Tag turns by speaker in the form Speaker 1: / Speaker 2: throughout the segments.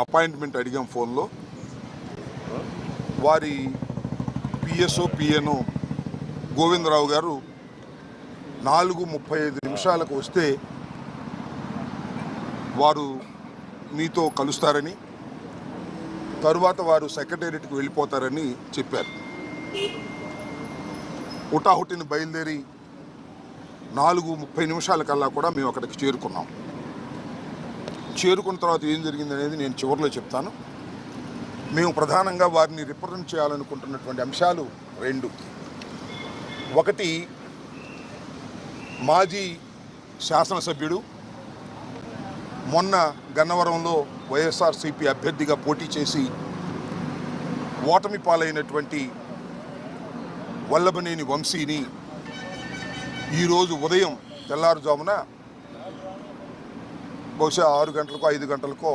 Speaker 1: Appointment అడిగాం ఫోన్లో. వారి పిఎస్ఓ పిఎన్ఓ గోవిందరావు గారు 4:35 వస్తే వారు మీతో కలుస్తారని, తరువాత వారు సెక్రటేరియట్కి వెళ్ళిపోతారని చెప్పారు. హుటాహుటిని బయలుదేరి 4:30 కూడా మేము అక్కడికి చేరుకున్నాం. చేరుకున్న తర్వాత ఏం జరిగింది అనేది నేను చివరిలో చెప్తాను. మేము ప్రధానంగా వారిని రిప్రజెంట్ చేయాలనుకుంటున్నటువంటి అంశాలు 2. ఒకటి, మాజీ శాసనసభ్యుడు మొన్న గన్నవరంలో వైఎస్ఆర్సీపీ అభ్యర్థిగా పోటీ చేసి ఓటమి పాలైనటువంటి వల్లభనేని వంశీని ఈరోజు ఉదయం తెల్లారుజామున బహుశా 6 గంటలకో 5 గంటలకో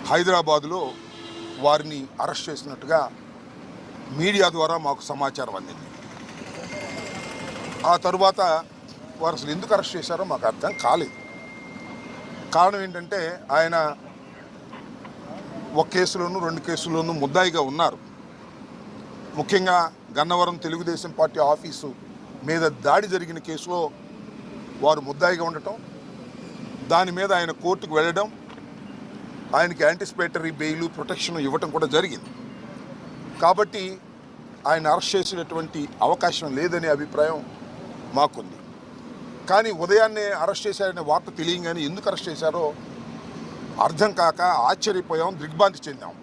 Speaker 1: హైదరాబాదులో వారిని అరెస్ట్ చేసినట్టుగా మీడియా ద్వారా మాకు సమాచారం అందింది. ఆ తరువాత వారు అసలు ఎందుకు అరెస్ట్ చేశారో మాకు అర్థం కాలేదు. కారణం ఏంటంటే ఆయన ఒక కేసులోనూ 2 కేసుల్లోనూ ముద్దాయిగా ఉన్నారు. ముఖ్యంగా గన్నవరం తెలుగుదేశం పార్టీ ఆఫీసు మీద దాడి జరిగిన కేసులో వారు ముద్దాయిగా ఉండటం, దాని మీద ఆయన కోర్టుకు వెళ్ళడం, ఆయనకి యాంటిసిపేటరీ బెయిల్ ప్రొటెక్షన్ ఇవ్వటం కూడా జరిగింది. కాబట్టి ఆయన అరెస్ట్ చేసేటటువంటి అవకాశం లేదనే అభిప్రాయం మాకుంది. కానీ ఉదయాన్నే అరెస్ట్ చేశారనే వార్త తెలియగానే ఎందుకు అరెస్ట్ చేశారో అర్థం కాక ఆశ్చర్యపోయాం, దిగ్భ్రాంతి చెందాం.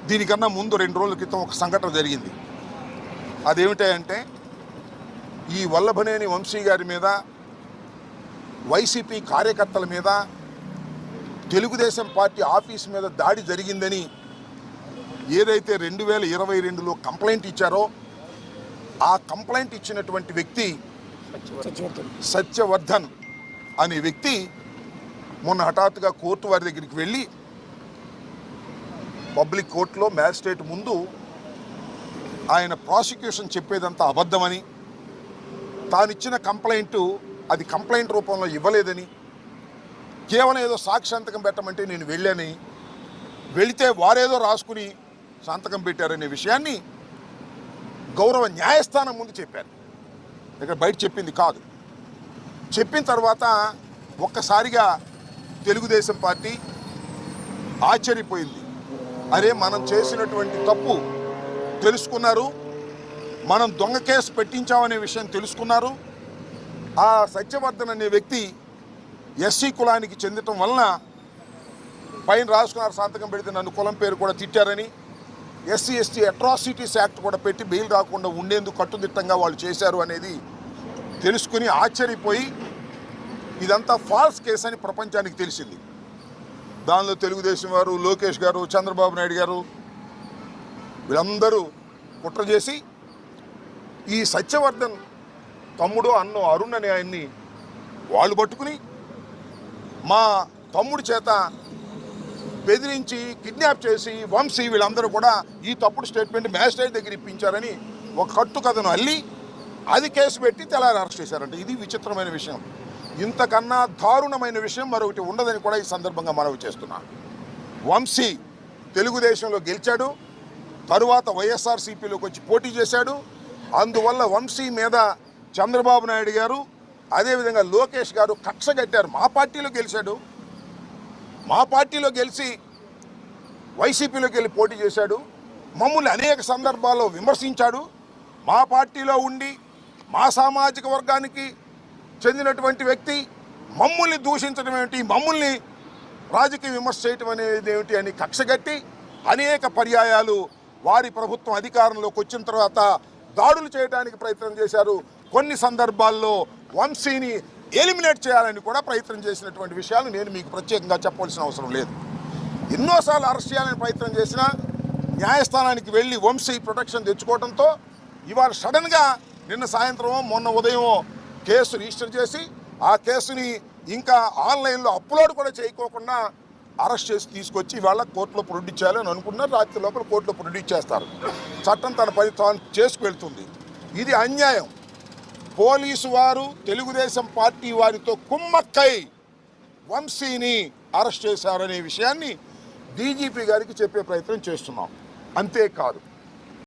Speaker 1: దీనికన్నా ముందు 2 రోజుల క్రితం ఒక సంఘటన జరిగింది. అదేమిటంటే ఈ వల్లభనేని వంశీ గారి మీద, వైసీపీ కార్యకర్తల మీద, తెలుగుదేశం పార్టీ ఆఫీస్ మీద దాడి జరిగిందని ఏదైతే 2022లో కంప్లైంట్ ఇచ్చారో ఆ కంప్లైంట్ ఇచ్చినటువంటి వ్యక్తి సత్యవర్ధన్ అనే వ్యక్తి మొన్న హఠాత్తుగా కోర్టు వారి దగ్గరికి వెళ్ళి పబ్లిక్ కోర్టులో మ్యాజిస్ట్రేట్ ముందు ఆయన ప్రాసిక్యూషన్ చెప్పేదంతా అబద్ధమని, తానిచ్చిన కంప్లైంట్ అది కంప్లైంట్ రూపంలో ఇవ్వలేదని, కేవలం ఏదో సాక్షి సంతకం పెట్టమంటే నేను వెళ్ళాని, వెళితే వారేదో రాసుకుని సంతకం పెట్టారనే విషయాన్ని గౌరవ న్యాయస్థానం ముందు చెప్పారు. ఇక్కడ బయట చెప్పింది కాదు. చెప్పిన తర్వాత ఒక్కసారిగా తెలుగుదేశం పార్టీ ఆశ్చర్యపోయింది. అరే, మనం చేసినటువంటి తప్పు తెలుసుకున్నారు, మనం దొంగ కేసు పెట్టించామనే విషయం తెలుసుకున్నారు. ఆ సత్యవర్ధన్ అనే వ్యక్తి ఎస్సీ కులానికి చెందటం వలన పైన రాసుకున్నారు, సంతకం పెడితే నన్ను కులం పేరు కూడా తిట్టారని, ఎస్సీ ఎస్టీ అట్రాసిటీస్ యాక్ట్ కూడా పెట్టి బెయిల్ రాకుండా ఉండేందుకు కట్టుదిట్టంగా వాళ్ళు చేశారు అనేది తెలుసుకుని ఆశ్చర్యపోయి ఇదంతా ఫాల్స్ కేసు అని ప్రపంచానికి తెలిసింది. దానిలో తెలుగుదేశం వారు, లోకేష్ గారు, చంద్రబాబు నాయుడు గారు వీళ్ళందరూ కుట్ర చేసి ఈ సత్యవర్ధన్ తమ్ముడు అన్నో అరుణ్ అనే ఆయన్ని వాళ్ళు పట్టుకుని మా తమ్ముడి చేత బెదిరించి కిడ్నాప్ చేసి వంశీ వీళ్ళందరూ కూడా ఈ తప్పుడు స్టేట్మెంట్ మ్యాజిస్ట్రేట్ దగ్గర ఇప్పించారని ఒక కట్టు కథను అల్లి అది కేసు పెట్టి తెల్లారి అరెస్ట్ చేశారంట. ఇది విచిత్రమైన విషయం. ఇంతకన్నా దారుణమైన విషయం మరొకటి ఉండదని కూడా ఈ సందర్భంగా మనవి చేస్తున్నా. వంశీ తెలుగుదేశంలో గెలిచాడు, తరువాత వైఎస్ఆర్సీపీలోకి వచ్చి పోటీ చేశాడు. అందువల్ల వంశీ మీద చంద్రబాబు నాయుడు గారు అదేవిధంగా లోకేష్ గారు కక్ష కట్టారు. మా పార్టీలో గెలిచాడు, మా పార్టీలో గెలిచి వైసీపీలోకి వెళ్ళి పోటీ చేశాడు, మమ్మల్ని అనేక సందర్భాల్లో విమర్శించాడు. మా పార్టీలో ఉండి మా సామాజిక వర్గానికి చెందినటువంటి వ్యక్తి మమ్మల్ని దూషించడం ఏమిటి, మమ్మల్ని రాజకీయ విమర్శ చేయటం అనేది ఏమిటి అని కక్షగట్టి అనేక పర్యాయాలు వారి ప్రభుత్వం అధికారంలోకి వచ్చిన తర్వాత దాడులు చేయడానికి ప్రయత్నం చేశారు. కొన్ని సందర్భాల్లో వంశీని ఎలిమినేట్ చేయాలని కూడా ప్రయత్నం చేసినటువంటి విషయాలు నేను మీకు ప్రత్యేకంగా చెప్పవలసిన అవసరం లేదు. ఎన్నోసార్లు అరెస్ట్ చేయాలని ప్రయత్నం చేసినా న్యాయస్థానానికి వెళ్ళి వంశీ ప్రొటెక్షన్ తెచ్చుకోవడంతో ఇవాళ సడన్గా నిన్న సాయంత్రం మొన్న ఉదయం కేసు రిజిస్టర్ చేసి ఆ కేసుని ఇంకా ఆన్లైన్లో అప్లోడ్ కూడా చేయకోకుండా అరెస్ట్ చేసి తీసుకొచ్చి ఇవాళ కోర్టులో ప్రొడ్యూస్ చేయాలని అనుకున్నారు. రాత్రి లోపల కోర్టులో ప్రొడ్యూస్ చేస్తారు. చట్టం తన పని తాను చేసుకువెళ్తుంది. ఇది అన్యాయం. పోలీసు వారు తెలుగుదేశం పార్టీ వారితో కుమ్మక్కై వంశీని అరెస్ట్ చేశారనే విషయాన్ని డీజీపీ గారికి చెప్పే ప్రయత్నం చేస్తున్నాం. అంతేకాదు